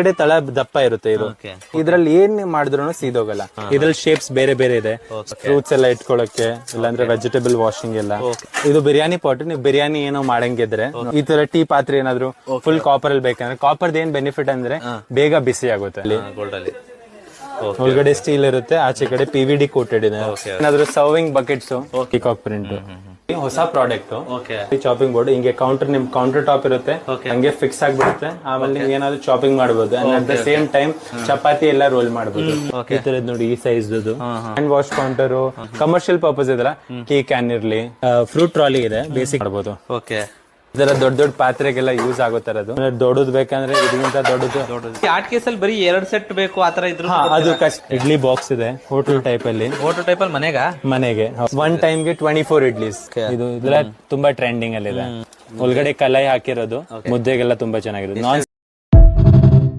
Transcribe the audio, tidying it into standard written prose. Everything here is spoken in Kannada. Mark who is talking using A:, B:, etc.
A: ಕಡೆ ತಳ ದಪ್ಪ ಇರುತ್ತೆ ಇದು. ಇದ್ರಲ್ಲಿ ಏನ್ ಮಾಡಿದ್ರು ಸೀದೋಗಲ್ಲ. ಇದ್ರಲ್ಲಿ ಶೇಪ್ಸ್ ಬೇರೆ ಬೇರೆ ಇದೆ, ಫ್ರೂಟ್ಸ್ ಎಲ್ಲ ಇಟ್ಕೊಳಕ್ಕೆ, ಇಲ್ಲಾಂದ್ರೆ ವೆಜಿಟೇಬಲ್ ವಾಷಿಂಗ್ ಎಲ್ಲ. ಇದು ಬಿರಿಯಾನಿ ಪಾಟ್. ನೀವು ಬಿರಿಯಾನಿ ಏನೋ ಮಾಡಂಗಿದ್ರೆ ಈ ತರ ಟೀ ಪಾತ್ರೆ ಏನಾದ್ರು ಫುಲ್ ಕಾಪರ್ ಅಲ್ಲಿ ಬೇಕಂದ್ರೆ, ಕಾಪರ್ದ ಏನ್ ಬೆನಿಫಿಟ್ ಅಂದ್ರೆ ಬೇಗ ಬಿಸಿ ಆಗುತ್ತೆ. ಅಲ್ಲಿ ಒಳಗಡೆ ಸ್ಟೀಲ್ ಇರುತ್ತೆ, ಆಚೆ ಕಡೆ PVD ಕೋಟೆಡ್ ಇದೆ. ಏನಾದ್ರು ಸರ್ವಿಂಗ್ ಬಕೆಟ್ಸ್, ಪಿಕಾಕ್ ಪ್ರಿಂಟ್. ಹೊಸ ಪ್ರಾಡಕ್ಟ್ ಚಾಪಿಂಗ್ ಬೋರ್ಡ್. ಹಿಂಗೆ ಕೌಂಟರ್, ನಿಮ್ ಕೌಂಟರ್ ಟಾಪ್ ಇರುತ್ತೆ, ಹಂಗೆ ಫಿಕ್ಸ್ ಆಗ್ಬಿಡುತ್ತೆ. ಆಮೇಲೆ ನೀವು ಏನಾದ್ರು ಚಾಪಿಂಗ್ ಮಾಡಬಹುದು. At the same time chapati ಎಲ್ಲ ರೋಲ್ ಮಾಡಬಹುದು. ಈ ತರದ್ ನೋಡಿ, ಈ size hand wash counter. Commercial purpose ಇದಲ್ಲ, ಟೀ ಕ್ಯಾನ್ ಇರ್ಲಿ, ಫ್ರೂಟ್ ಟ್ರಾಲಿ ಇದೆ, ಬೇಸಿಕ್ ಮಾಡಬಹುದು. ಇದರ ದೊಡ್ಡ ದೊಡ್ಡ ಪಾತ್ರೆಗೆಲ್ಲ ಯೂಸ್ ಆಗೋ ತರದು. ದೊಡ್ಡದು ಬೇಕಂದ್ರೆ ಇದಕ್ಕಿಂತ ದೊಡ್ಡದು.
B: ಆರ್ಟ್ ಕೇಸಲ್ಲಿ ಬರೀ 2 ಸೆಟ್ ಬೇಕು ಆತರ ಇದ್ರು.
A: ಅದು ಕಷ್ಟ. ಇಡ್ಲಿ ಬಾಕ್ಸ್ ಇದೆ ಹೋಟೆಲ್ ಟೈಪ್ ಅಲ್ಲಿ. ಮನೆಗೆ 1 ಟೈಮ್ಗೆ 24 ಇಡ್ಲಿಸ್. ಇದು ತುಂಬಾ ಟ್ರೆಂಡಿಂಗ್ ಅಲ್ಲಿ ಇದೆ. ಒಳಗಡೆ ಕಲಾಯಿ ಹಾಕಿರೋದು, ಮುದ್ದೆಗೆಲ್ಲ ತುಂಬಾ ಚೆನ್ನಾಗಿರೋದು. ನಾನ್